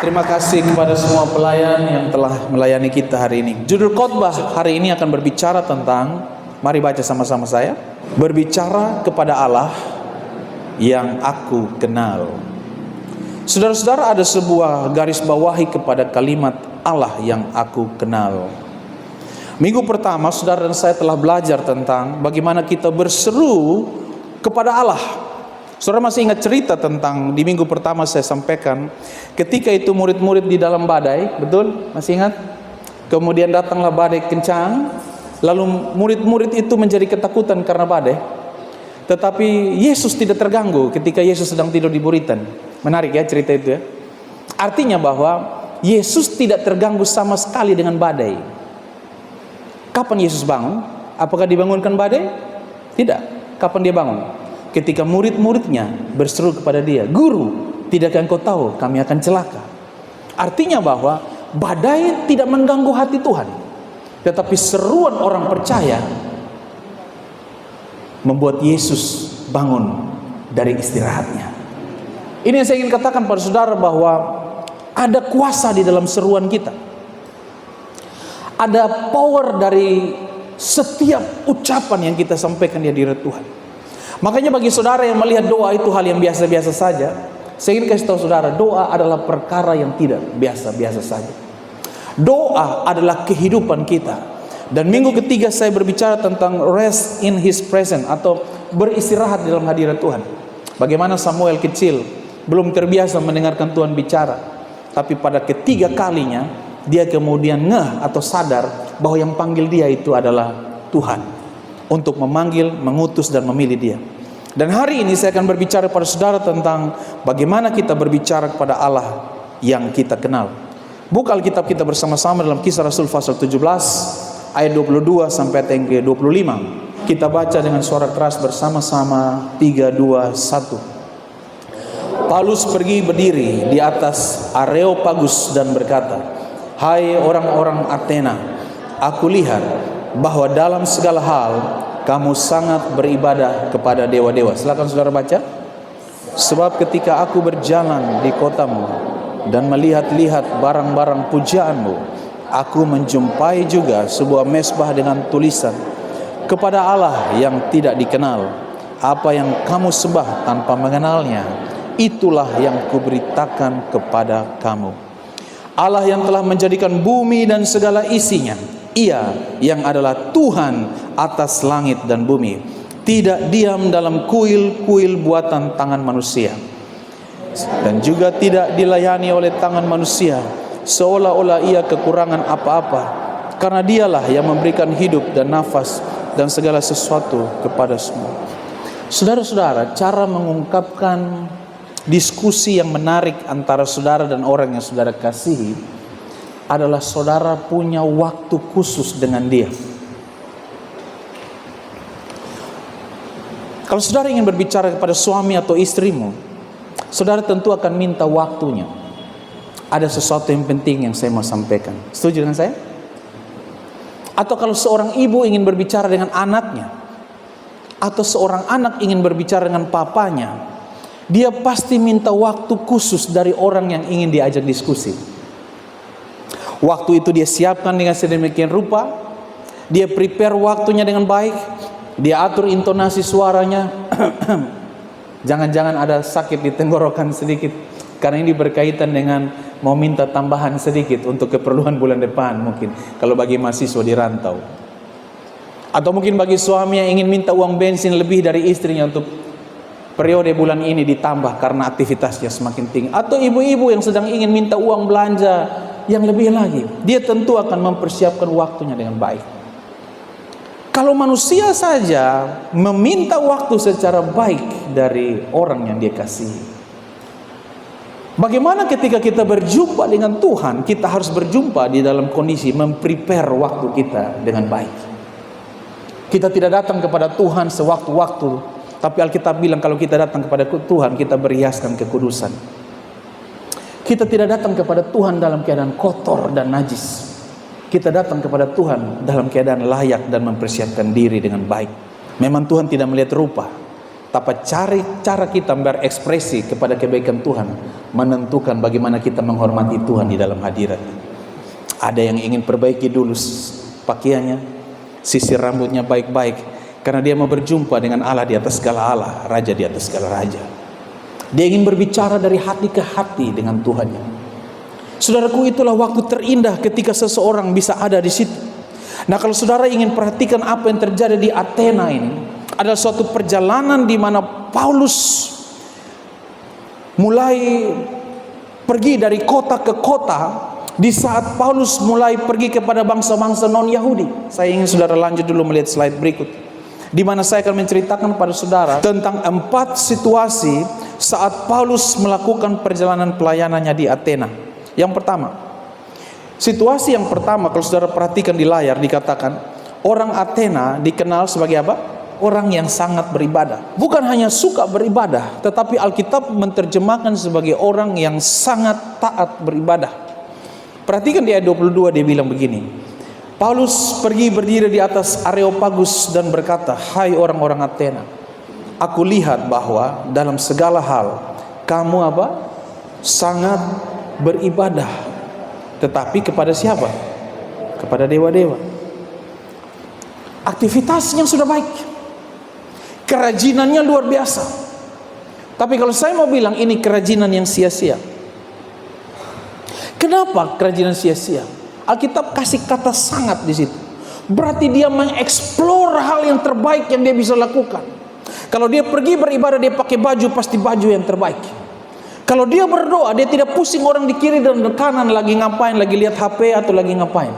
Terima kasih kepada semua pelayan yang telah melayani kita hari ini. Judul khotbah hari ini akan berbicara tentang, mari baca sama-sama saya, berbicara kepada Allah yang aku kenal. Saudara-saudara, ada sebuah garis bawahi kepada kalimat Allah yang aku kenal. Minggu pertama saudara dan saya telah belajar tentang bagaimana kita berseru kepada Allah. Saudara masih ingat cerita tentang di minggu pertama saya sampaikan ketika itu murid-murid di dalam badai, betul? Masih ingat? Kemudian datanglah badai kencang, lalu murid-murid itu menjadi ketakutan karena badai. Tetapi Yesus tidak terganggu ketika Yesus sedang tidur di buritan. Menarik ya cerita itu ya. Artinya bahwa Yesus tidak terganggu sama sekali dengan badai. Kapan Yesus bangun? Apakah dibangunkan badai? Tidak. Kapan dia bangun? Ketika murid-muridnya berseru kepada dia, "Guru, tidakkah engkau tahu kami akan celaka?" Artinya bahwa badai tidak mengganggu hati Tuhan, tetapi seruan orang percaya membuat Yesus bangun dari istirahatnya. Ini yang saya ingin katakan pada saudara, bahwa ada kuasa di dalam seruan kita. Ada power dari setiap ucapan yang kita sampaikan di hadirat Tuhan. Makanya bagi saudara yang melihat doa itu hal yang biasa-biasa saja, saya ingin kasih tahu saudara, doa adalah perkara yang tidak biasa-biasa saja. Doa adalah kehidupan kita. Dan minggu ketiga saya berbicara tentang rest in His presence, atau beristirahat di dalam hadirat Tuhan. Bagaimana Samuel kecil belum terbiasa mendengarkan Tuhan bicara, tapi pada ketiga kalinya dia kemudian ngeh atau sadar bahwa yang panggil dia itu adalah Tuhan, untuk memanggil, mengutus dan memilih dia. Dan hari ini saya akan berbicara pada saudara tentang bagaimana kita berbicara kepada Allah yang kita kenal. Buka Alkitab kita bersama-sama dalam Kisah Rasul pasal 17 ayat 22 sampai ayat yang ke-25. Kita baca dengan suara keras bersama-sama. 3, 2, 1. Paulus pergi berdiri di atas Areopagus dan berkata, "Hai orang-orang Athena, aku lihat bahwa dalam segala hal kamu sangat beribadah kepada dewa-dewa." Silakan saudara baca. "Sebab ketika aku berjalan di kotamu dan melihat-lihat barang-barang pujaanmu, aku menjumpai juga sebuah mezbah dengan tulisan, kepada Allah yang tidak dikenal. Apa yang kamu sembah tanpa mengenalnya, itulah yang kuberitakan kepada kamu. Allah yang telah menjadikan bumi dan segala isinya, Ia yang adalah Tuhan atas langit dan bumi, tidak diam dalam kuil-kuil buatan tangan manusia, dan juga tidak dilayani oleh tangan manusia seolah-olah ia kekurangan apa-apa, karena dialah yang memberikan hidup dan nafas dan segala sesuatu kepada semua." Saudara-saudara, cara mengungkapkan diskusi yang menarik antara saudara dan orang yang saudara kasihi adalah saudara punya waktu khusus dengan dia. Kalau saudara ingin berbicara kepada suami atau istrimu, saudara tentu akan minta waktunya. Ada sesuatu yang penting yang saya mau sampaikan. Setuju dengan saya? Atau kalau seorang ibu ingin berbicara dengan anaknya, atau seorang anak ingin berbicara dengan papanya, dia pasti minta waktu khusus dari orang yang ingin diajak diskusi. Waktu itu dia siapkan dengan sedemikian rupa, dia prepare waktunya dengan baik, dia atur intonasi suaranya. Jangan-jangan ada sakit di tenggorokan sedikit, karena ini berkaitan dengan mau minta tambahan sedikit untuk keperluan bulan depan, mungkin kalau bagi mahasiswa di rantau. Atau mungkin bagi suami yang ingin minta uang bensin lebih dari istrinya untuk periode bulan ini ditambah karena aktivitasnya semakin tinggi. Atau ibu-ibu yang sedang ingin minta uang belanja yang lebih lagi, dia tentu akan mempersiapkan waktunya dengan baik. Kalau manusia saja meminta waktu secara baik dari orang yang dia kasihi, bagaimana ketika kita berjumpa dengan Tuhan? Kita harus berjumpa di dalam kondisi memprepare waktu kita dengan baik. Kita tidak datang kepada Tuhan sewaktu-waktu, tapi Alkitab bilang kalau kita datang kepada Tuhan, kita berhiaskan kekudusan. Kita tidak datang kepada Tuhan dalam keadaan kotor dan najis. Kita datang kepada Tuhan dalam keadaan layak dan mempersiapkan diri dengan baik. Memang Tuhan tidak melihat rupa, Tapi cara kita berekspresi kepada kebaikan Tuhan menentukan bagaimana kita menghormati Tuhan di dalam hadirat. Ada yang ingin perbaiki dulu pakaiannya, sisir rambutnya baik-baik, karena dia mau berjumpa dengan Allah di atas segala Allah, Raja di atas segala Raja. Dia ingin berbicara dari hati ke hati dengan Tuhannya. Saudaraku, itulah waktu terindah ketika seseorang bisa ada di situ. Nah, kalau saudara ingin perhatikan apa yang terjadi di Athena ini, adalah suatu perjalanan di mana Paulus mulai pergi dari kota ke kota. Di saat Paulus mulai pergi kepada bangsa-bangsa non-Yahudi. Saya ingin saudara lanjut dulu melihat slide berikut, di mana saya akan menceritakan pada saudara tentang 4 situasi saat Paulus melakukan perjalanan pelayanannya di Athena. Yang pertama, situasi yang pertama, kalau saudara perhatikan di layar, dikatakan orang Athena dikenal sebagai apa? Orang yang sangat beribadah. Bukan hanya suka beribadah, tetapi Alkitab menerjemahkan sebagai orang yang sangat taat beribadah. Perhatikan di ayat 22, dia bilang begini. Paulus pergi berdiri di atas Areopagus dan berkata, "Hai orang-orang Athena, aku lihat bahwa dalam segala hal kamu apa? Sangat beribadah. Tetapi kepada siapa? Kepada dewa-dewa." Aktivitasnya sudah baik, kerajinannya luar biasa. Tapi kalau saya mau bilang ini kerajinan yang sia-sia. Kenapa kerajinan sia-sia? Alkitab kasih kata sangat di situ. Berarti dia mengeksplor hal yang terbaik yang dia bisa lakukan. Kalau dia pergi beribadah, dia pakai baju, pasti baju yang terbaik. Kalau dia berdoa, dia tidak pusing orang di kiri dan di kanan lagi ngapain, lagi lihat HP atau lagi ngapain.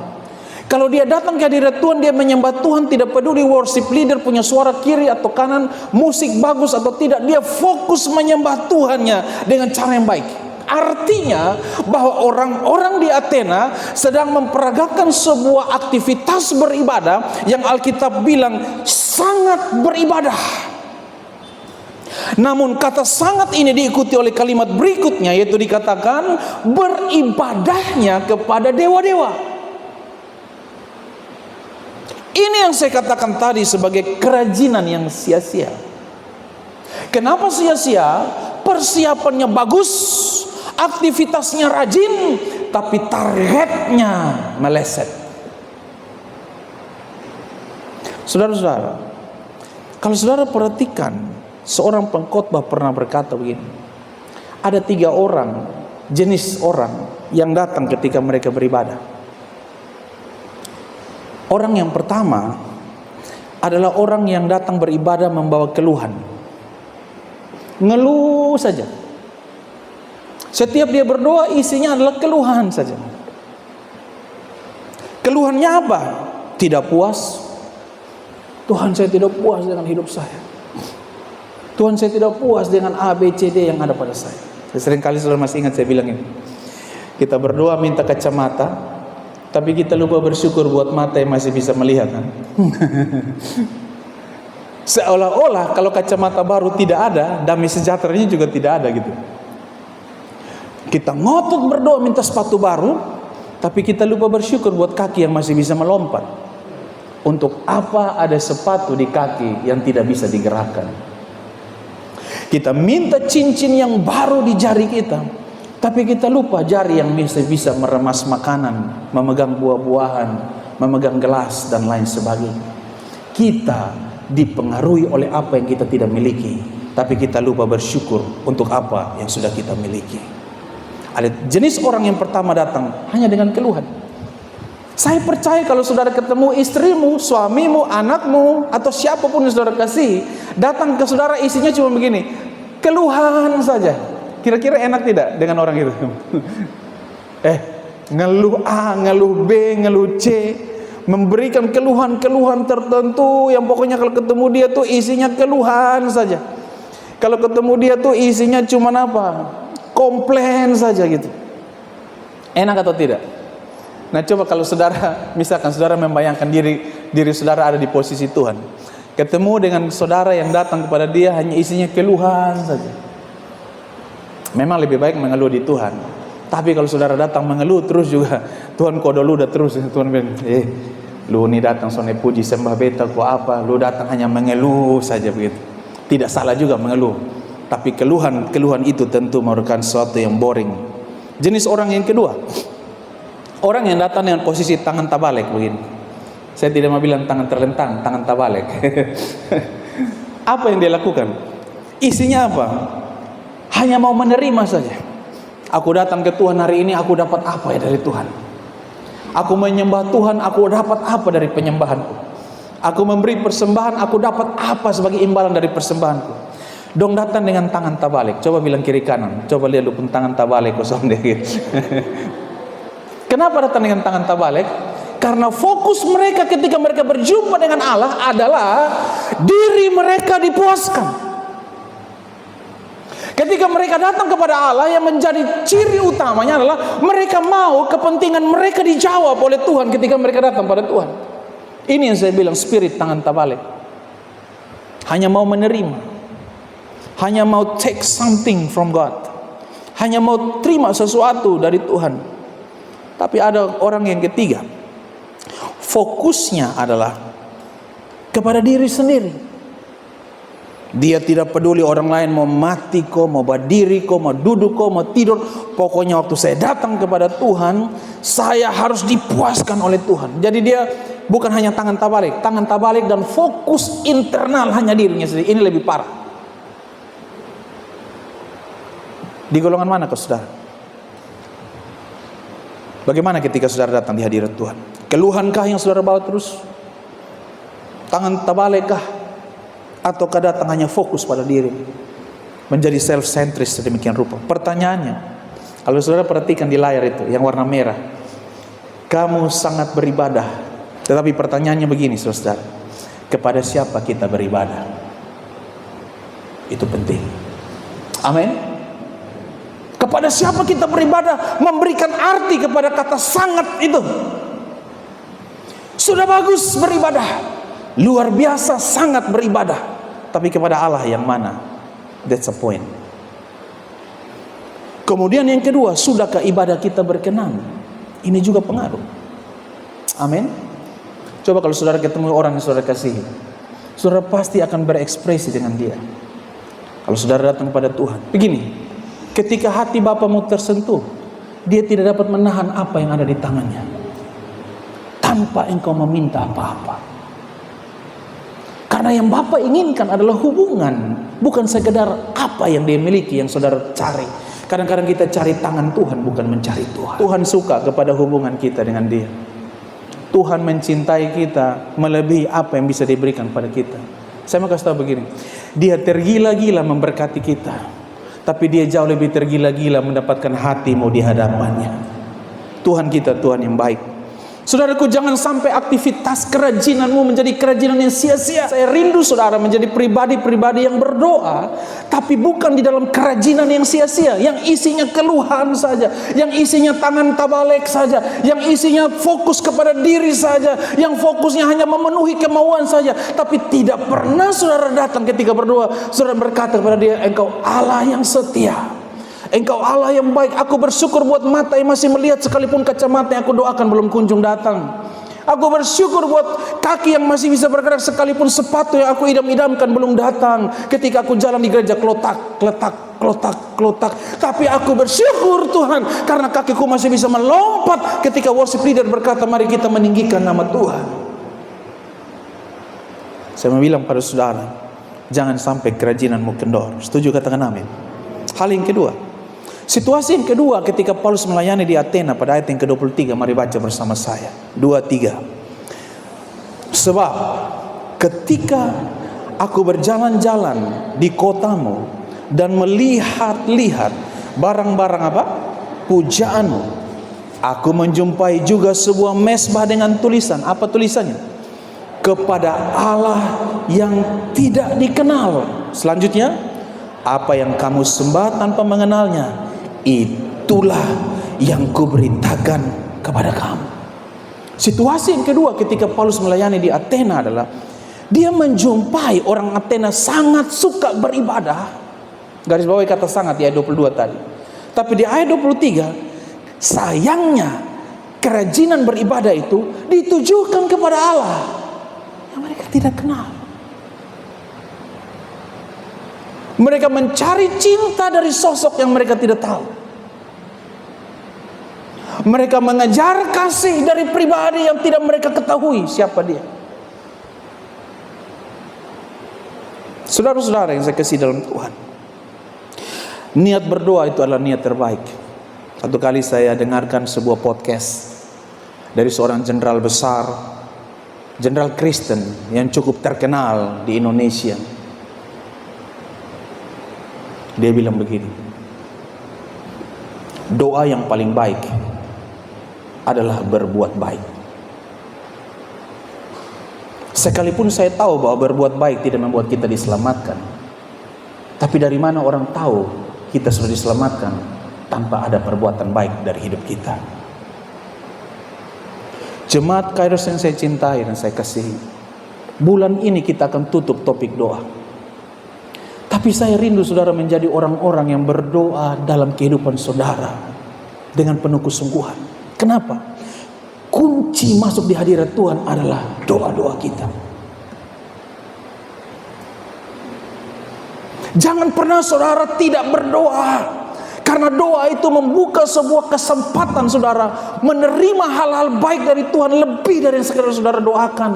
Kalau dia datang ke hadirat Tuhan, dia menyembah Tuhan, tidak peduli worship leader punya suara kiri atau kanan, musik bagus atau tidak, dia fokus menyembah Tuhannya dengan cara yang baik. Artinya bahwa orang-orang di Athena sedang memperagakan sebuah aktivitas beribadah yang Alkitab bilang sangat beribadah. Namun kata sangat ini diikuti oleh kalimat berikutnya, yaitu dikatakan beribadahnya kepada dewa-dewa. Ini yang saya katakan tadi sebagai kerajinan yang sia-sia. Kenapa sia-sia? Persiapannya bagus, aktivitasnya rajin, tapi targetnya meleset. Saudara-saudara, kalau saudara perhatikan, seorang pengkhotbah pernah berkata begini, ada 3 orang, jenis orang yang datang ketika mereka beribadah. Orang yang pertama adalah orang yang datang beribadah membawa keluhan. Ngeluh saja. Setiap dia berdoa isinya adalah keluhan saja. Keluhannya apa? Tidak puas. Tuhan, saya tidak puas dengan hidup saya. Tuhan, saya tidak puas dengan A, B, C, D yang ada pada saya. Seringkali saudara masih ingat saya bilang ini. Kita berdoa minta kacamata, tapi kita lupa bersyukur buat mata yang masih bisa melihat kan? Seolah-olah kalau kacamata baru tidak ada, damai sejahteranya juga tidak ada gitu. Kita ngotot berdoa minta sepatu baru, tapi kita lupa bersyukur buat kaki yang masih bisa melompat. Untuk apa ada sepatu di kaki yang tidak bisa digerakkan? Kita minta cincin yang baru di jari kita, tapi kita lupa jari yang bisa meremas makanan, memegang buah-buahan, memegang gelas dan lain sebagainya. Kita dipengaruhi oleh apa yang kita tidak miliki, tapi kita lupa bersyukur untuk apa yang sudah kita miliki. Ada jenis orang yang pertama datang hanya dengan keluhan. Saya percaya kalau saudara ketemu istrimu, suamimu, anakmu, atau siapapun yang saudara kasih, datang ke saudara isinya cuma begini, keluhan saja. Kira-kira enak tidak dengan orang itu? Ngeluh A, ngeluh B, ngeluh C, memberikan keluhan-keluhan tertentu yang pokoknya kalau ketemu dia tuh isinya keluhan saja. Kalau ketemu dia tuh isinya cuma apa? Komplain saja gitu. Enak atau tidak? Nah, coba kalau saudara, misalkan saudara membayangkan diri saudara ada di posisi Tuhan, ketemu dengan saudara yang datang kepada dia hanya isinya keluhan saja. Memang lebih baik mengeluh di Tuhan. Tapi kalau saudara datang mengeluh terus juga, Tuhan kau dulu udah terus. Tuhan bilang, lu nih datang sone puji sembah beta kau apa? Lu datang hanya mengeluh saja begitu. Tidak salah juga mengeluh, tapi keluhan itu tentu merupakan sesuatu yang boring. Jenis orang yang kedua, orang yang datang dengan posisi tangan tabalik begini. Saya tidak mau bilang tangan terlentang, tangan tabalik. Apa yang dia lakukan? Isinya apa? Hanya mau menerima saja. Aku datang ke Tuhan hari ini, aku dapat apa ya dari Tuhan? Aku menyembah Tuhan, aku dapat apa dari penyembahanku? Aku memberi persembahan, aku dapat apa sebagai imbalan dari persembahanku? Dong datang dengan tangan tabalik. Coba bilang kiri kanan. Coba lihat lu pun tangan tabalik kosong deh. Kenapa datang dengan tangan tabalik? Karena fokus mereka ketika mereka berjumpa dengan Allah adalah diri mereka dipuaskan. Ketika mereka datang kepada Allah, yang menjadi ciri utamanya adalah mereka mau kepentingan mereka dijawab oleh Tuhan ketika mereka datang pada Tuhan. Ini yang saya bilang spirit tangan tabalik. Hanya mau menerima, hanya mau take something from God, hanya mau terima sesuatu dari Tuhan. Tapi ada orang yang ketiga, fokusnya adalah kepada diri sendiri. Dia tidak peduli orang lain mau mati kok, mau berdiri kok, mau duduk kok, mau tidur. Pokoknya waktu saya datang kepada Tuhan, saya harus dipuaskan oleh Tuhan. Jadi dia bukan hanya tangan tabalik dan fokus internal hanya dirinya sendiri. Ini lebih parah. Di golongan mana kau saudara? Bagaimana ketika saudara datang di hadirat Tuhan? Keluhankah yang saudara bawa terus? Tangan tabalikkah? Ataukah datang hanya fokus pada diri, menjadi self-centris sedemikian rupa? Pertanyaannya, kalau saudara perhatikan di layar itu yang warna merah, kamu sangat beribadah, tetapi pertanyaannya begini saudara, kepada siapa kita beribadah? Itu penting. Amin. Kepada siapa kita beribadah? Memberikan arti kepada kata sangat itu. Sudah bagus beribadah, luar biasa sangat beribadah, tapi kepada Allah yang mana? That's a point. Kemudian yang kedua, sudahkah ibadah kita berkenan? Ini juga pengaruh. Amin. Coba kalau saudara ketemu orang yang saudara kasihi, saudara pasti akan berekspresi dengan dia. Kalau saudara datang kepada Tuhan, begini, ketika hati Bapamu tersentuh, dia tidak dapat menahan apa yang ada di tangannya, tanpa engkau meminta apa-apa. Karena yang Bapa inginkan adalah hubungan, bukan sekedar apa yang dia miliki yang saudara cari. Kadang-kadang kita cari tangan Tuhan, bukan mencari Tuhan. Tuhan suka kepada hubungan kita dengan Dia. Tuhan mencintai kita melebihi apa yang bisa diberikan pada kita. Saya mau kasih tahu begini, Dia tergila-gila memberkati kita, tapi Dia jauh lebih tergila-gila mendapatkan hatimu di hadapannya. Tuhan kita Tuhan yang baik. Saudaraku, jangan sampai aktivitas kerajinanmu menjadi kerajinan yang sia-sia. Saya rindu saudara menjadi pribadi-pribadi yang berdoa, tapi bukan di dalam kerajinan yang sia-sia, yang isinya keluhan saja, yang isinya tangan tabalik saja, yang isinya fokus kepada diri saja, yang fokusnya hanya memenuhi kemauan saja, tapi tidak pernah saudara datang ketika berdoa, saudara berkata kepada Dia, Engkau Allah yang setia, Engkau Allah yang baik. Aku bersyukur buat mata yang masih melihat, sekalipun kacamata yang aku doakan belum kunjung datang. Aku bersyukur buat kaki yang masih bisa bergerak, sekalipun sepatu yang aku idam-idamkan belum datang. Ketika aku jalan di gereja klotak, kletak, klotak, klotak. Tapi aku bersyukur Tuhan, karena kakiku masih bisa melompat ketika worship leader berkata, mari kita meninggikan nama Tuhan. Saya mau bilang pada saudara, jangan sampai kerajinanmu kendor. Setuju? Katakan amin. Hal yang kedua, situasi yang kedua ketika Paulus melayani di Athena pada ayat yang ke-23, mari baca bersama saya. 2-3. Sebab ketika aku berjalan-jalan di kotamu dan melihat-lihat barang-barang apa? Pujaanmu, aku menjumpai juga sebuah mezbah dengan tulisan. Apa tulisannya? Kepada Allah yang tidak dikenal. Selanjutnya, apa yang kamu sembah tanpa mengenalnya, itulah yang kuberitakan kepada kamu. Situasi yang kedua ketika Paulus melayani di Athena adalah dia menjumpai orang Athena sangat suka beribadah. Garis bawahi kata sangat di ayat 22 tadi. Tapi di ayat 23, sayangnya kerajinan beribadah itu ditujukan kepada Allah yang mereka tidak kenal. Mereka mencari cinta dari sosok yang mereka tidak tahu. Mereka mengejar kasih dari pribadi yang tidak mereka ketahui siapa dia. Saudara-saudara yang saya kasih dalam Tuhan, niat berdoa itu adalah niat terbaik. Satu kali saya dengarkan sebuah podcast dari seorang jenderal besar, jenderal Kristen yang cukup terkenal di Indonesia. Dia bilang begini, doa yang paling baik adalah berbuat baik. Sekalipun saya tahu bahwa berbuat baik tidak membuat kita diselamatkan, tapi dari mana orang tahu kita sudah diselamatkan tanpa ada perbuatan baik dari hidup kita? Jemaat Kairos yang saya cintai dan saya kasihi, bulan ini kita akan tutup topik doa. Tapi saya rindu saudara menjadi orang-orang yang berdoa dalam kehidupan saudara dengan penuh kesungguhan. Kenapa? Kunci masuk di hadirat Tuhan adalah doa-doa kita. Jangan pernah saudara tidak berdoa. Karena doa itu membuka sebuah kesempatan saudara menerima hal-hal baik dari Tuhan, lebih dari yang sekedar saudara doakan,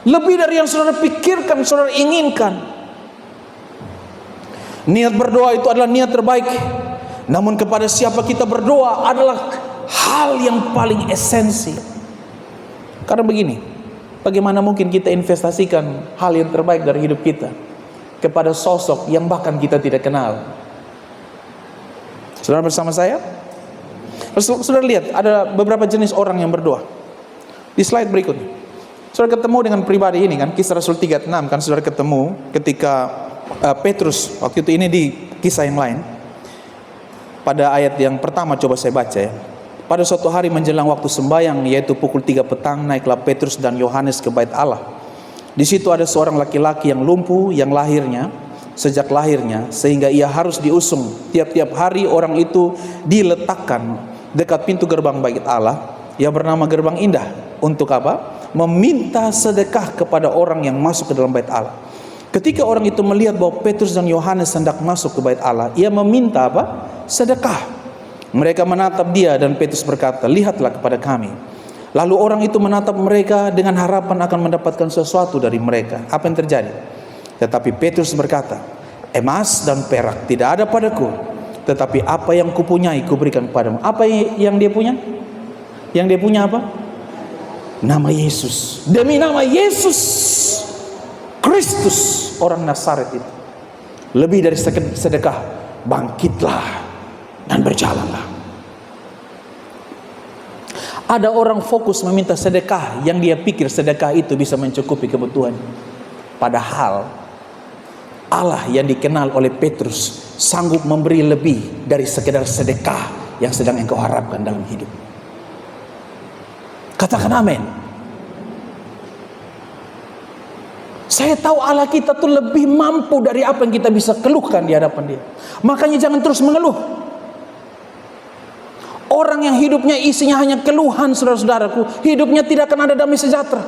lebih dari yang saudara pikirkan, saudara inginkan. Niat berdoa itu adalah niat terbaik. Namun kepada siapa kita berdoa adalah hal yang paling esensi. Karena begini, bagaimana mungkin kita investasikan hal yang terbaik dari hidup kita kepada sosok yang bahkan kita tidak kenal? Saudara bersama saya? Saudara lihat ada beberapa jenis orang yang berdoa. Di slide berikutnya, saudara ketemu dengan pribadi ini kan, Kisah Rasul 3:6 kan, saudara ketemu ketika Petrus waktu itu, ini di kisah yang lain. Pada ayat yang pertama coba saya baca ya. Pada suatu hari menjelang waktu sembahyang, yaitu pukul 3 petang, naiklah Petrus dan Yohanes ke bait Allah. Di situ ada seorang laki-laki yang lumpuh, yang sejak lahirnya, sehingga ia harus diusung. Tiap-tiap hari orang itu diletakkan dekat pintu gerbang bait Allah, yang bernama Gerbang Indah. Untuk apa? Meminta sedekah kepada orang yang masuk ke dalam bait Allah. Ketika orang itu melihat bahwa Petrus dan Yohanes hendak masuk ke bait Allah, ia meminta apa? Sedekah. Mereka menatap dia dan Petrus berkata, "Lihatlah kepada kami." Lalu orang itu menatap mereka dengan harapan akan mendapatkan sesuatu dari mereka. Apa yang terjadi? Tetapi Petrus berkata, "Emas dan perak tidak ada padaku, tetapi apa yang kupunyai kuberikan padamu." Apa yang dia punya? Yang dia punya apa? Nama Yesus. Demi nama Yesus Kristus orang Nazaret itu, lebih dari sedekah, bangkitlah dan berjalanlah. Ada orang fokus meminta sedekah yang dia pikir sedekah itu bisa mencukupi kebutuhan. Padahal Allah yang dikenal oleh Petrus sanggup memberi lebih dari sekedar sedekah yang sedang engkau harapkan dalam hidup. Katakan amin. Saya tahu Allah kita tuh lebih mampu dari apa yang kita bisa keluhkan di hadapan Dia. Makanya jangan terus mengeluh. Orang yang hidupnya isinya hanya keluhan, saudara-saudaraku, hidupnya tidak akan ada damai sejahtera.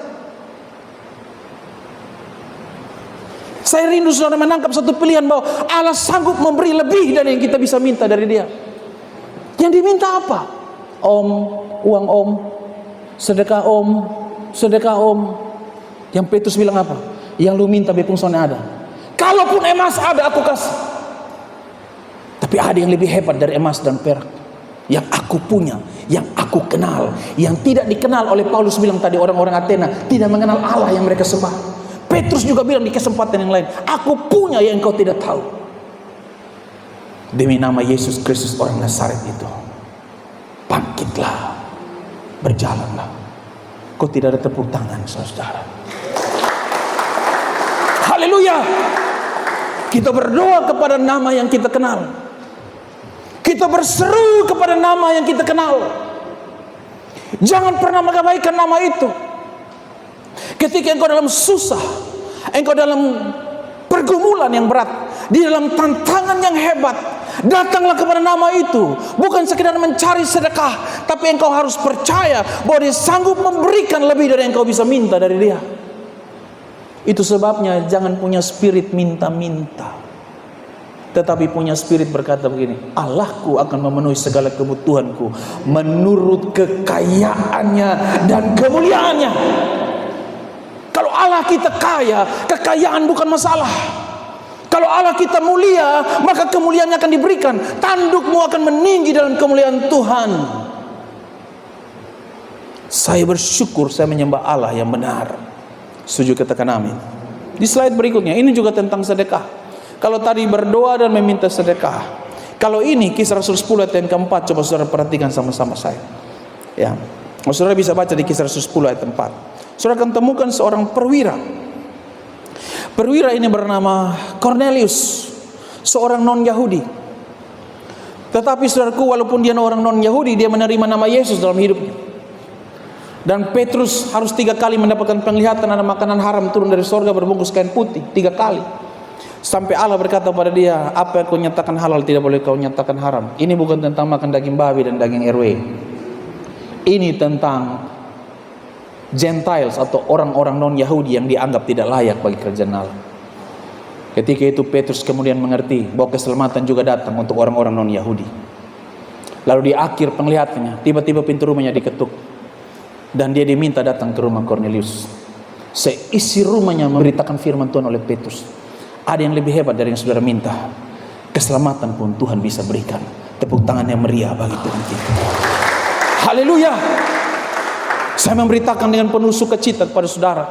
Saya rindu saudara menangkap satu pilihan bahwa Allah sanggup memberi lebih dari yang kita bisa minta dari Dia. Yang diminta apa? Om, uang om, sedekah om, sedekah om. Yang Petrus bilang apa? Yang lu minta bepung sone ada. Kalaupun emas ada aku kasih. Tapi ada yang lebih hebat dari emas dan perak, yang aku punya, yang aku kenal, yang tidak dikenal oleh Paulus bilang tadi, orang-orang Athena tidak mengenal Allah yang mereka sembah. Petrus juga bilang di kesempatan yang lain, aku punya yang engkau tidak tahu. Demi nama Yesus Kristus orang Nazaret itu, bangkitlah, berjalanlah. Kau tidak ada tepuk tangan, saudara. Haleluya. Kita berdoa kepada nama yang kita kenal. Kita berseru kepada nama yang kita kenal. Jangan pernah mengabaikan nama itu. Ketika engkau dalam susah, engkau dalam pergumulan yang berat, di dalam tantangan yang hebat, datanglah kepada nama itu. Bukan sekedar mencari sedekah, tapi engkau harus percaya bahwa Dia sanggup memberikan lebih dari yang engkau bisa minta dari Dia. Itu sebabnya jangan punya spirit minta-minta. tetapi punya spirit berkata begini, Allahku akan memenuhi segala kebutuhanku menurut kekayaannya dan kemuliaannya. Kalau Allah kita kaya, kekayaan bukan masalah. Kalau Allah kita mulia, maka kemuliaannya akan diberikan. Tandukmu akan meninggi dalam kemuliaan Tuhan. Saya bersyukur saya menyembah Allah yang benar. Setuju, katakan amin. Di slide berikutnya, ini juga tentang sedekah. Kalau tadi berdoa dan meminta sedekah, kalau ini Kisah Rasul 10 ayat yang keempat, coba saudara perhatikan sama-sama saya. Ya, saudara bisa baca di Kisah Rasul 10 ayat 4. Saudara akan temukan seorang perwira. Perwira ini bernama Cornelius, seorang non-Yahudi. Tetapi saudaraku, walaupun dia orang non-Yahudi, dia menerima nama Yesus dalam hidupnya. Dan Petrus harus 3 kali mendapatkan penglihatan ada makanan haram turun dari sorga berbungkus kain putih, 3 kali. Sampai Allah berkata pada dia, apa yang kau nyatakan halal tidak boleh kau nyatakan haram. Ini bukan tentang makan daging babi dan daging RW. Ini tentang Gentiles atau orang-orang non-Yahudi yang dianggap tidak layak bagi kerajaan Allah. Ketika itu Petrus kemudian mengerti bahwa keselamatan juga datang untuk orang-orang non-Yahudi. Lalu di akhir penglihatannya, tiba-tiba pintu rumahnya diketuk. Dan dia diminta datang ke rumah Cornelius. Seisi rumahnya memberitakan firman Tuhan oleh Petrus. Ada yang lebih hebat dari yang saudara minta. Keselamatan pun Tuhan bisa berikan. Tepuk tangan yang meriah bagi Tuhan kita. Haleluya. Saya memberitakan dengan penuh sukacita kepada saudara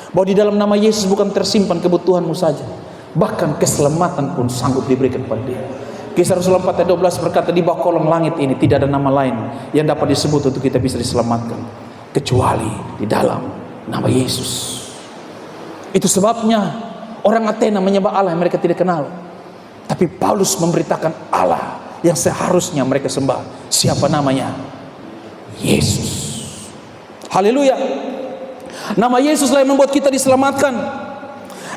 bahwa di dalam nama Yesus bukan tersimpan kebutuhanmu saja, bahkan keselamatan pun sanggup diberikan kepada dia. Kisah Rasul 4 ayat 12 berkata, di bawah kolong langit ini tidak ada nama lain yang dapat disebut untuk kita bisa diselamatkan kecuali di dalam nama Yesus. Itu sebabnya orang Athena menyembah Allah yang mereka tidak kenal, tapi Paulus memberitakan Allah yang seharusnya mereka sembah. Siapa namanya? Yesus. Haleluya. Nama Yesuslah yang membuat kita diselamatkan.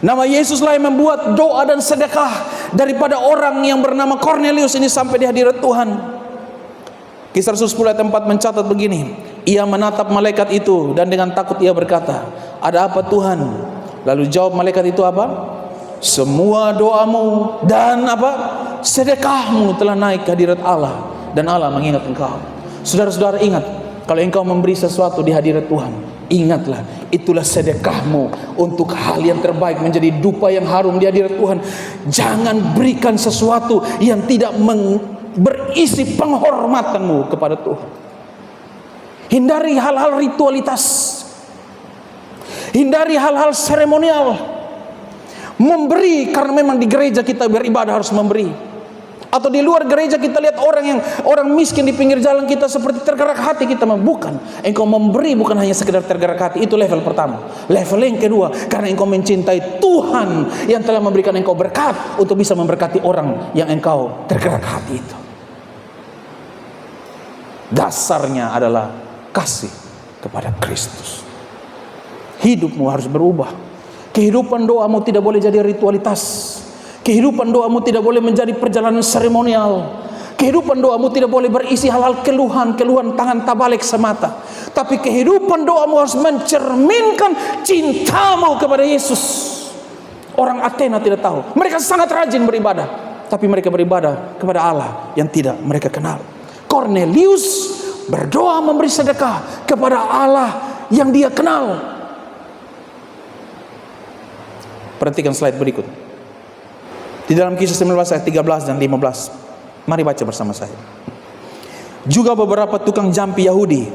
Nama Yesuslah yang membuat doa dan sedekah daripada orang yang bernama Cornelius ini sampai di hadirat Tuhan. Kisah Rasul 10 ayat 4 mencatat begini, ia menatap malaikat itu dan dengan takut ia berkata, ada apa Tuhan? Lalu jawab malaikat itu apa? Semua doamu dan apa? Sedekahmu telah naik ke hadirat Allah dan Allah mengingat engkau. Saudara-saudara ingat, kalau engkau memberi sesuatu di hadirat Tuhan, ingatlah, itulah sedekahmu untuk hal yang terbaik, menjadi dupa yang harum di hadirat Tuhan. Jangan berikan sesuatu yang tidak berisi penghormatanmu kepada Tuhan. Hindari hal-hal ritualitas. Hindari hal-hal seremonial. Memberi karena memang di gereja kita beribadah harus memberi. Atau di luar gereja kita lihat orang miskin di pinggir jalan, kita seperti tergerak hati kita. Bukan, engkau memberi bukan hanya sekedar tergerak hati. Itu level pertama. Level yang kedua, karena engkau mencintai Tuhan yang telah memberikan engkau berkat untuk bisa memberkati orang yang engkau tergerak hati itu. Dasarnya adalah kasih kepada Kristus. Hidupmu harus berubah. Kehidupan doamu tidak boleh jadi ritualitas. Kehidupan doamu tidak boleh menjadi perjalanan seremonial. Kehidupan doamu tidak boleh berisi hal-hal keluhan tangan tabalik semata. Tapi kehidupan doamu harus mencerminkan cintamu kepada Yesus. Orang Athena tidak tahu. Mereka sangat rajin beribadah, tapi mereka beribadah kepada Allah yang tidak mereka kenal. Cornelius berdoa memberi sedekah kepada Allah yang dia kenal. Perhatikan slide berikut. Di dalam Kisah 19 ayat 13 dan 15. Mari baca bersama saya. Juga beberapa tukang jampi Yahudi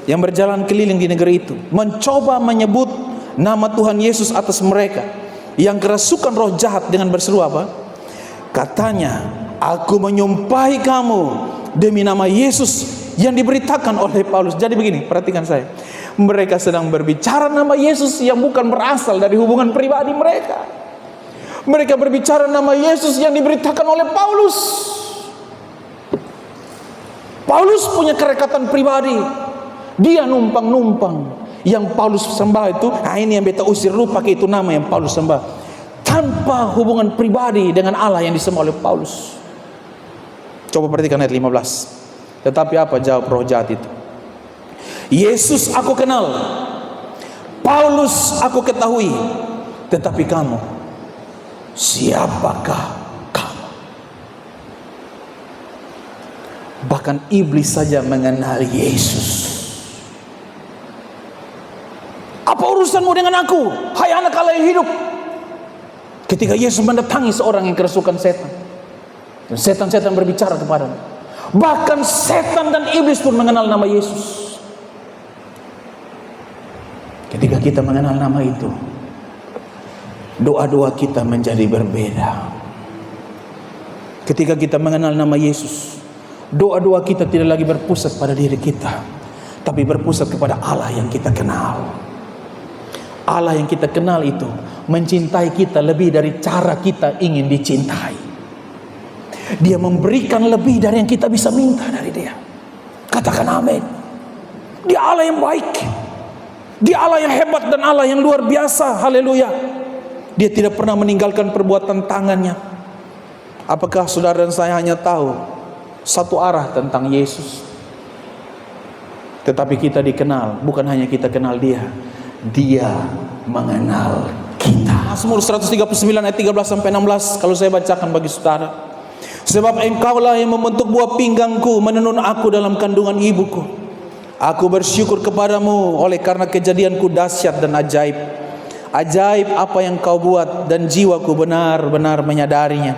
yang berjalan keliling di negeri itu mencoba menyebut nama Tuhan Yesus atas mereka yang kerasukan roh jahat dengan berseru apa? Katanya, aku menyumpahi kamu demi nama Yesus yang diberitakan oleh Paulus. Jadi begini, perhatikan saya. Mereka sedang berbicara nama Yesus yang bukan berasal dari hubungan pribadi mereka. Mereka berbicara nama Yesus yang diberitakan oleh Paulus. Paulus punya kerekatan pribadi. Dia numpang-numpang. Yang Paulus sembah itu, ini yang beta usir lu pakai itu nama yang Paulus sembah. Tanpa hubungan pribadi dengan Allah yang disembah oleh Paulus. Coba perhatikan ayat 15. Tetapi apa jawab roh jahat itu? Yesus aku kenal, Paulus aku ketahui, tetapi kamu, siapakah kamu? Bahkan iblis saja mengenal Yesus. Apa urusanmu dengan aku, hai anak Allah yang hidup? Ketika Yesus mendatangi seorang yang kerasukan setan, dan setan-setan berbicara kepadanya. Bahkan setan dan iblis pun mengenal nama Yesus. Ketika kita mengenal nama itu, doa-doa kita menjadi berbeda. Ketika kita mengenal nama Yesus, doa-doa kita tidak lagi berpusat pada diri kita, tapi berpusat kepada Allah yang kita kenal. Allah yang kita kenal itu mencintai kita lebih dari cara kita ingin dicintai. Dia memberikan lebih dari yang kita bisa minta dari Dia. Katakan amin. Dia Allah yang baik, Dia Allah yang hebat dan Allah yang luar biasa. Haleluya. Dia tidak pernah meninggalkan perbuatan tangannya. Apakah saudara dan saya hanya tahu satu arah tentang Yesus? Tetapi kita dikenal, bukan hanya kita kenal Dia, Dia mengenal kita. Mazmur 139 ayat 13 sampai 16 kalau saya bacakan bagi saudara. Sebab Engkaulah yang membentuk buah pinggangku, menenun aku dalam kandungan ibuku. Aku bersyukur kepadamu oleh karena kejadianku dahsyat dan ajaib. Ajaib apa yang Kau buat, dan jiwaku benar-benar menyadarinya.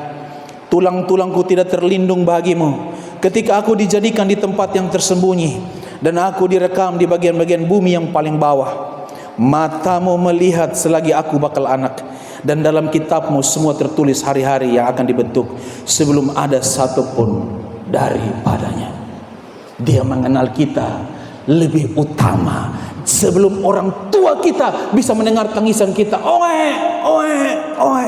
Tulang-tulangku tidak terlindung bagimu ketika aku dijadikan di tempat yang tersembunyi, dan aku direkam di bagian-bagian bumi yang paling bawah. Matamu melihat selagi aku bakal anak, dan dalam kitabmu semua tertulis hari-hari yang akan dibentuk sebelum ada satupun daripadanya. Dia mengenal kita lebih utama sebelum orang tua kita bisa mendengar tangisan kita. Oe, oe, oe.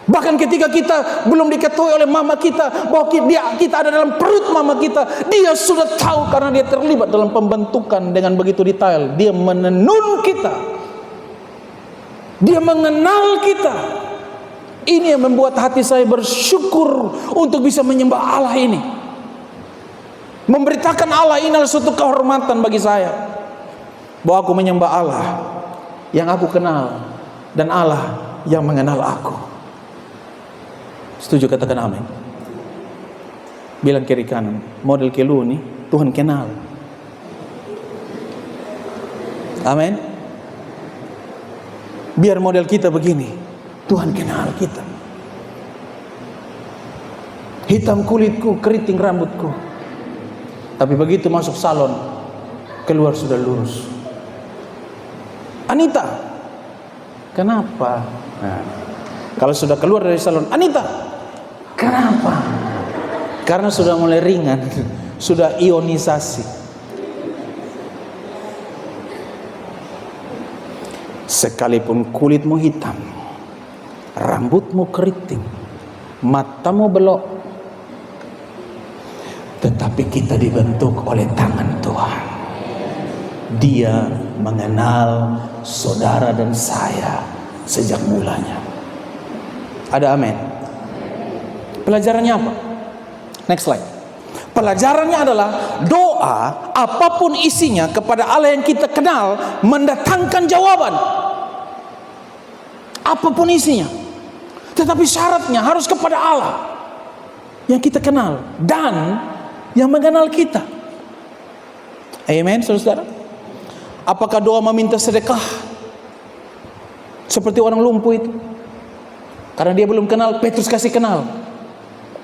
Bahkan ketika kita belum diketahui oleh mama kita bahwa kita ada dalam perut mama kita, Dia sudah tahu karena Dia terlibat dalam pembentukan dengan begitu detail. Dia menenun kita, Dia mengenal kita. Ini yang membuat hati saya bersyukur untuk bisa menyembah Allah ini. Memberitakan Allah ini adalah suatu kehormatan bagi saya, bahwa aku menyembah Allah yang aku kenal dan Allah yang mengenal aku. Setuju, katakan amin. Bilang kiri kanan, model kelu nih Tuhan kenal. Amin. Biar model kita begini, Tuhan kenal kita. Hitam kulitku, keriting rambutku, tapi begitu masuk salon, keluar sudah lurus. Anita, kenapa? Nah, kalau sudah keluar dari salon, Anita, kenapa? Karena sudah mulai ringan, sudah ionisasi. Sekalipun kulitmu hitam, rambutmu keriting, matamu belok, tetapi kita dibentuk oleh tangan Tuhan. Dia mengenal saudara dan saya sejak mulanya. Ada amin. Pelajarannya apa? Next slide. Pelajarannya adalah doa apapun isinya kepada Allah yang kita kenal mendatangkan jawaban. Apapun isinya. Tetapi syaratnya harus kepada Allah yang kita kenal dan yang mengenal kita. Amen, saudara. Apakah doa meminta sedekah seperti orang lumpuh itu? Karena dia belum kenal, Petrus kasih kenal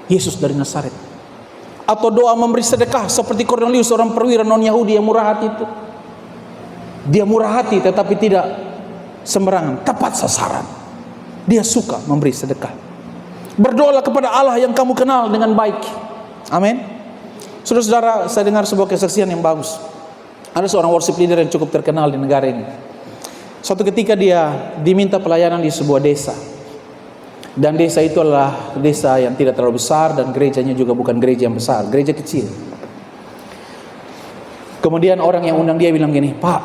Yesus dari Nazaret. Atau doa memberi sedekah seperti Kornelius, orang perwira non-Yahudi yang murah hati itu. Dia murah hati tetapi tidak sembarangan, tepat sasaran. Dia suka memberi sedekah. Berdoalah kepada Allah yang kamu kenal dengan baik. Amin. Saudara-saudara, saya dengar sebuah kesaksian yang bagus. Ada seorang worship leader yang cukup terkenal di negara ini. Suatu ketika dia diminta pelayanan di sebuah desa. Dan desa itu adalah desa yang tidak terlalu besar, dan gerejanya juga bukan gereja yang besar, gereja kecil. Kemudian orang yang undang dia bilang gini, Pak,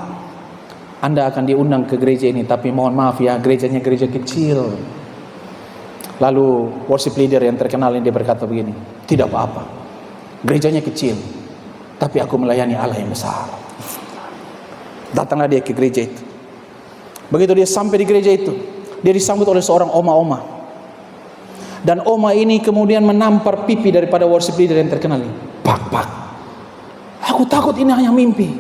Anda akan diundang ke gereja ini, tapi mohon maaf ya, gerejanya gereja kecil. Lalu worship leader yang terkenal ini dia berkata begini, tidak apa-apa, gerejanya kecil, tapi aku melayani Allah yang besar. Datanglah dia ke gereja itu. Begitu dia sampai di gereja itu, dia disambut oleh seorang oma-oma. Dan oma ini kemudian menampar pipi daripada worship leader yang terkenal ini. Pak, pak. Aku takut ini hanya mimpi.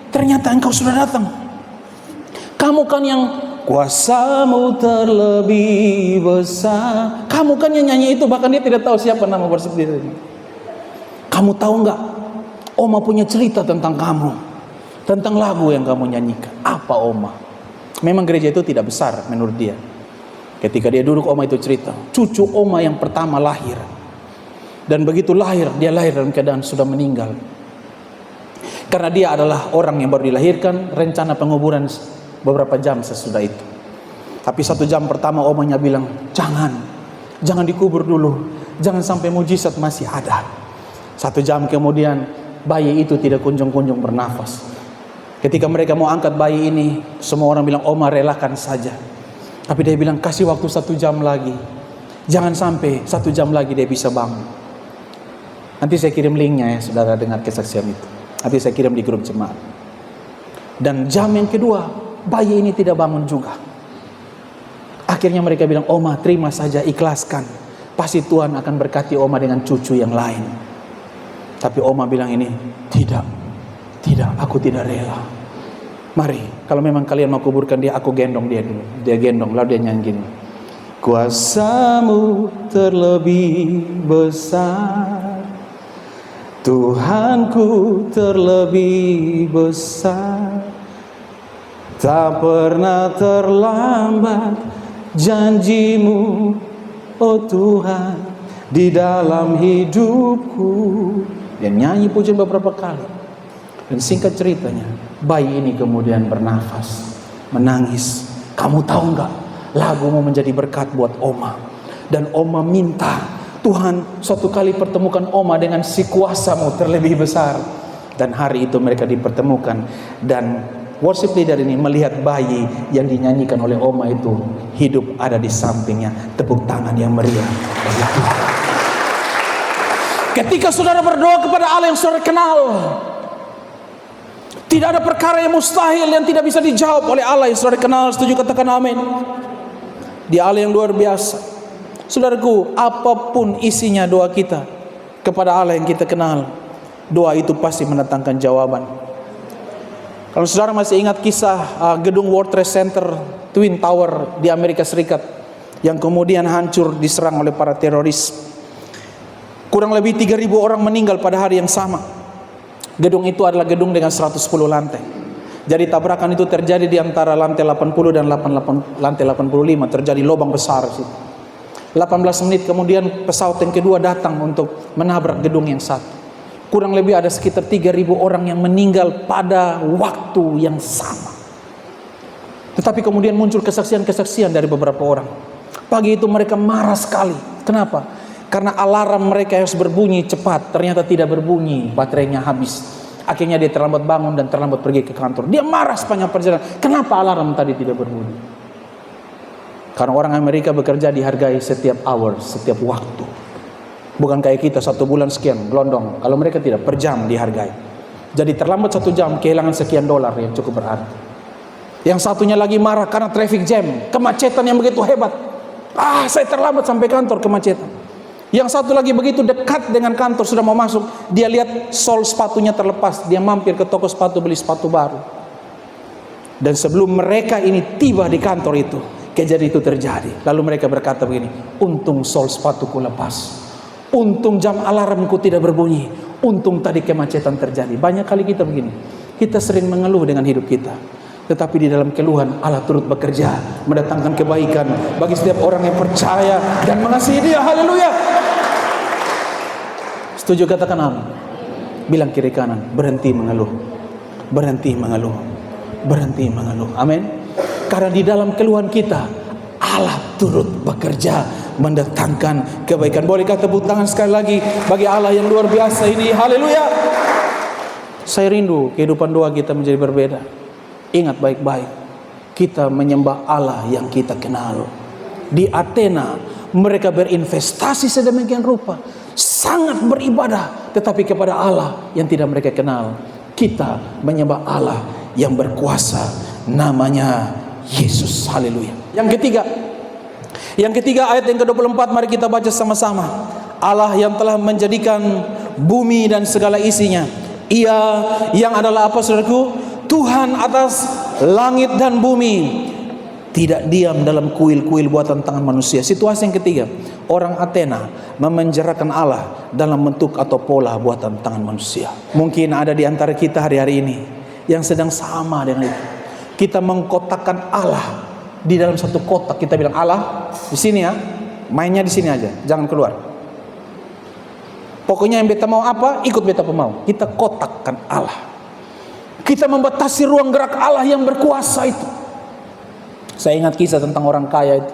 Ternyata engkau sudah datang. Kamu kan yang kuasamu terlebih besar. Kamu kan yang nyanyi itu, bahkan dia tidak tahu siapa nama worship leader ini. Kamu tahu nggak? Oma punya cerita tentang kamu, tentang lagu yang kamu nyanyikan. Apa oma? Memang gereja itu tidak besar menurut dia. Ketika dia duduk, oma itu cerita, cucu oma yang pertama lahir. Dan begitu lahir, dia lahir dalam keadaan sudah meninggal. Karena dia adalah orang yang baru dilahirkan, rencana penguburan beberapa jam sesudah itu. Tapi 1 jam pertama omanya bilang, jangan dikubur dulu, jangan sampai mujizat masih ada. 1 jam kemudian bayi itu tidak kunjung-kunjung bernafas. Ketika mereka mau angkat bayi ini, semua orang bilang, oma relakan saja. Tapi dia bilang, kasih waktu 1 jam lagi, jangan sampai 1 jam lagi dia bisa bangun. Nanti saya kirim linknya ya, saudara dengar kesaksian itu. Nanti saya kirim di grup jemaat. Dan jam yang kedua, bayi ini tidak bangun juga. Akhirnya mereka bilang, oma terima saja, ikhlaskan. Pasti Tuhan akan berkati oma dengan cucu yang lain. Tapi oma bilang ini, tidak, aku tidak rela. Mari, kalau memang kalian mau kuburkan dia, aku gendong dia dulu. Dia gendong, lalu dia nyanyi gini. Kuasamu terlebih besar, Tuhanku terlebih besar. Tak pernah terlambat janjimu, oh Tuhan, di dalam hidupku. Dia nyanyi pujian beberapa kali. Dan singkat ceritanya, bayi ini kemudian bernafas, menangis. Kamu tahu nggak, lagumu menjadi berkat buat oma. Dan oma minta, Tuhan suatu kali pertemukan oma dengan si kuasamu terlebih besar. Dan hari itu mereka dipertemukan. Dan worship leader ini melihat bayi yang dinyanyikan oleh oma itu hidup ada di sampingnya. Tepuk tangan yang meriah bagi Tuhan. Ketika saudara berdoa kepada Allah yang saudara kenal, tidak ada perkara yang mustahil yang tidak bisa dijawab oleh Allah yang saudara kenal. Setuju, katakan amin. Dia Allah yang luar biasa. Saudaraku, apapun isinya doa kita kepada Allah yang kita kenal, doa itu pasti mendatangkan jawaban. Kalau saudara masih ingat kisah gedung World Trade Center Twin Tower di Amerika Serikat yang kemudian hancur diserang oleh para teroris. Kurang lebih 3.000 orang meninggal pada hari yang sama. Gedung itu adalah gedung dengan 110 lantai. Jadi tabrakan itu terjadi di antara lantai 80 dan lantai 85. Terjadi lubang besar situ. 18 menit kemudian pesawat yang kedua datang untuk menabrak gedung yang satu. Kurang lebih ada sekitar 3.000 orang yang meninggal pada waktu yang sama. Tetapi kemudian muncul kesaksian-kesaksian dari beberapa orang. Pagi itu mereka marah sekali. Kenapa? Karena alarm mereka harus berbunyi cepat, ternyata tidak berbunyi, baterainya habis. Akhirnya dia terlambat bangun dan terlambat pergi ke kantor. Dia marah sepanjang perjalanan. Kenapa alarm tadi tidak berbunyi? Karena orang Amerika bekerja dihargai setiap hour, setiap waktu. Bukan kayak kita 1 bulan sekian, gelondong. Kalau mereka tidak, per jam dihargai. Jadi terlambat 1 jam, kehilangan sekian dolar yang cukup berarti. Yang satunya lagi marah karena traffic jam, kemacetan yang begitu hebat. Saya terlambat sampai kantor, kemacetan. Yang satu lagi begitu dekat dengan kantor, sudah mau masuk, dia lihat sol sepatunya terlepas. Dia mampir ke toko sepatu beli sepatu baru. Dan sebelum mereka ini tiba di kantor itu, kejadian itu terjadi. Lalu mereka berkata begini, untung sol sepatuku lepas, untung jam alarmku tidak berbunyi, untung tadi kemacetan terjadi. Banyak kali kita begini, kita sering mengeluh dengan hidup kita. Tetapi di dalam keluhan Allah turut bekerja, mendatangkan kebaikan bagi setiap orang yang percaya dan mengasihi Dia. Haleluya. Setuju, katakan amin. Bilang kiri kanan, berhenti mengeluh. Berhenti mengeluh. Berhenti mengeluh. Amin. Karena di dalam keluhan kita Allah turut bekerja mendatangkan kebaikan. Bolehkah tepuk tangan sekali lagi bagi Allah yang luar biasa ini. Haleluya. Saya rindu kehidupan doa kita menjadi berbeda. Ingat baik-baik, kita menyembah Allah yang kita kenal. Di Athena mereka berinvestasi sedemikian rupa, sangat beribadah, tetapi kepada Allah yang tidak mereka kenal. Kita menyembah Allah yang berkuasa, namanya Yesus. Haleluya. Yang ketiga, Yang ketiga, ayat yang ke-24, mari kita baca sama-sama. Allah yang telah menjadikan bumi dan segala isinya. Ia yang adalah apa, saudaraku? Tuhan atas langit dan bumi, tidak diam dalam kuil-kuil buatan tangan manusia. Situasi yang ketiga, orang Athena memenjarakan Allah dalam bentuk atau pola buatan tangan manusia. Mungkin ada di antara kita hari-hari ini yang sedang sama dengan itu. Kita mengkotakkan Allah di dalam satu kotak. Kita bilang, Allah di sini ya, mainnya di sini aja, jangan keluar. Pokoknya yang beta mau apa, ikut beta pemau. Kita kotakkan Allah. Kita membatasi ruang gerak Allah yang berkuasa itu. Saya ingat kisah tentang orang kaya itu.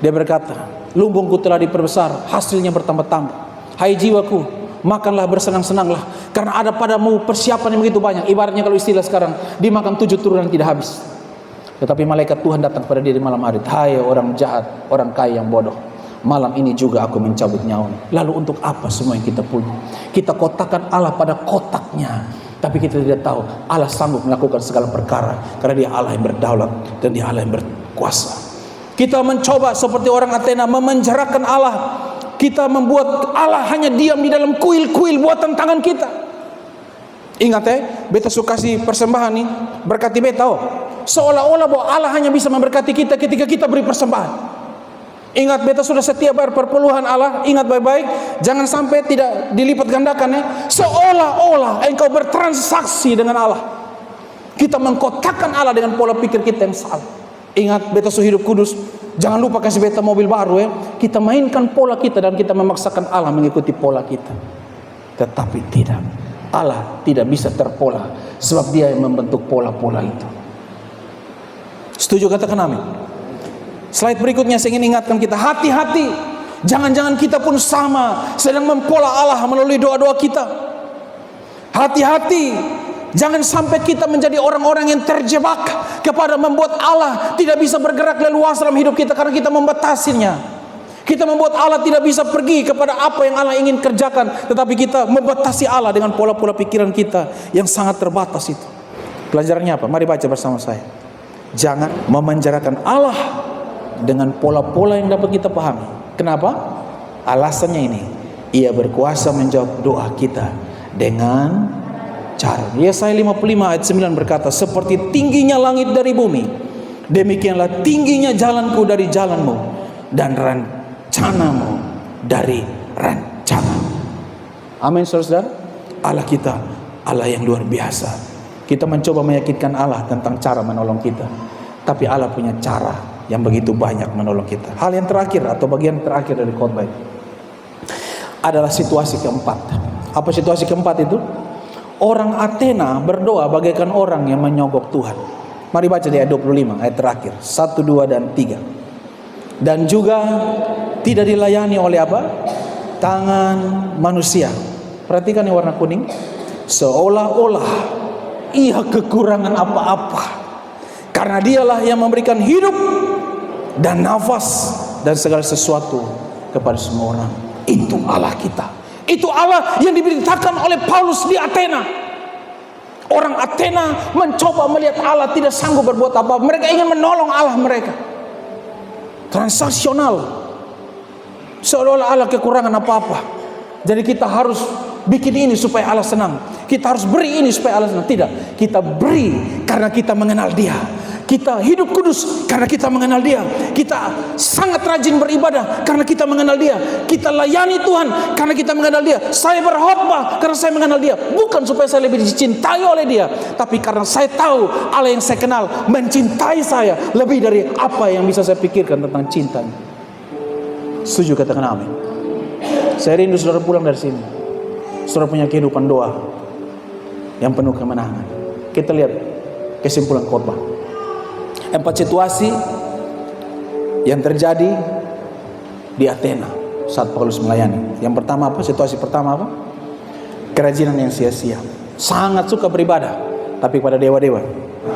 Dia berkata, lumbungku telah diperbesar, hasilnya bertambah-tambah. Hai jiwaku, makanlah, bersenang-senanglah, karena ada padamu persiapan yang begitu banyak. Ibaratnya kalau istilah sekarang, dimakan 7 turunan tidak habis. Tetapi malaikat Tuhan datang pada dia di malam hari. Hai orang jahat, orang kaya yang bodoh, malam ini juga aku mencabut nyawamu. Lalu untuk apa semua yang kita punya? Kita kotakkan Allah pada kotaknya, tapi kita tidak tahu Allah sanggup melakukan segala perkara, karena dia Allah yang berdaulat dan dia Allah yang berkuasa. Kita mencoba seperti orang Athena memenjarakan Allah. Kita membuat Allah hanya diam di dalam kuil-kuil buatan tangan kita. Ingat beta suka kasih persembahan nih, berkati beta. Seolah-olah bahwa Allah hanya bisa memberkati kita ketika kita beri persembahan. Ingat, beta sudah setia bayar perpuluhan Allah. Ingat baik-baik, jangan sampai tidak dilipat gandakan ya. Seolah-olah engkau bertransaksi dengan Allah. Kita mengkotakkan Allah dengan pola pikir kita yang salah. Ingat, beta sudah hidup kudus. Jangan lupa kasih beta mobil baru ya. Kita mainkan pola kita dan kita memaksakan Allah mengikuti pola kita. Tetapi tidak, Allah tidak bisa terpola, sebab dia yang membentuk pola-pola itu. Setuju, katakan amin. Slide berikutnya saya ingin ingatkan kita, hati-hati. Jangan-jangan kita pun sama, sedang mempola Allah melalui doa-doa kita. Hati-hati, jangan sampai kita menjadi orang-orang yang terjebak kepada membuat Allah tidak bisa bergerak leluasa dalam hidup kita karena kita membatasinya. Kita membuat Allah tidak bisa pergi kepada apa yang Allah ingin kerjakan, tetapi kita membatasi Allah dengan pola-pola pikiran kita yang sangat terbatas itu. Pelajarannya apa? Mari baca bersama saya. Jangan memenjarakan Allah dengan pola-pola yang dapat kita pahami. Kenapa? Alasannya ini, Ia berkuasa menjawab doa kita dengan cara. Yesaya 55 ayat 9 berkata, seperti tingginya langit dari bumi, demikianlah tingginya jalanku dari jalanmu, dan rencanamu dari rencana. Amin, saudara. Allah kita, Allah yang luar biasa. Kita mencoba meyakinkan Allah tentang cara menolong kita, tapi Allah punya cara yang begitu banyak menolong kita. Hal yang terakhir atau bagian terakhir dari khotbah adalah situasi keempat. Apa situasi keempat itu? Orang Athena berdoa bagaikan orang yang menyogok Tuhan. Mari baca di ayat 25, ayat terakhir, 1, 2, dan 3. Dan juga tidak dilayani oleh apa? Tangan manusia. Perhatikan yang warna kuning. Seolah-olah ia kekurangan apa-apa, karena dialah yang memberikan hidup dan nafas dan segala sesuatu kepada semua orang. Itu Allah kita. Itu Allah yang diberitakan oleh Paulus di Athena. Orang Athena mencoba melihat Allah tidak sanggup berbuat apa. Mereka ingin menolong Allah mereka. Transaksional. Seolah-olah Allah kekurangan apa-apa. Jadi kita harus bikin ini supaya Allah senang. Kita harus beri ini supaya Allah senang. Tidak. Kita beri karena kita mengenal Dia. Kita hidup kudus karena kita mengenal Dia. Kita sangat rajin beribadah karena kita mengenal Dia. Kita layani Tuhan karena kita mengenal Dia. Saya berkhotbah karena saya mengenal Dia. Bukan supaya saya lebih dicintai oleh Dia, tapi karena saya tahu Allah yang saya kenal mencintai saya lebih dari apa yang bisa saya pikirkan tentang cintanya. Setuju, katakan amin. Saya rindu saudara pulang dari sini, saudara punya kehidupan doa yang penuh kemenangan. Kita lihat kesimpulan khotbah. 4 situasi yang terjadi di Athena saat Paulus melayani. Yang pertama apa? Situasi pertama apa? Kerajinan yang sia-sia. Sangat suka beribadah, tapi pada dewa-dewa.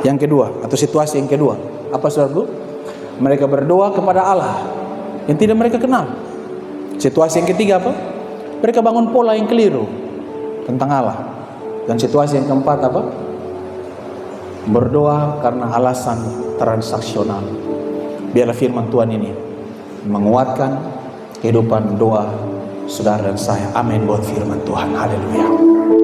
Yang kedua, atau situasi yang kedua, apa saudaraku? Mereka berdoa kepada Allah yang tidak mereka kenal. Situasi yang ketiga apa? Mereka bangun pola yang keliru tentang Allah. Dan situasi yang keempat apa? Berdoa karena alasan transaksional. Biarlah firman Tuhan ini menguatkan kehidupan doa saudara dan saya. Amin buat firman Tuhan. Haleluya.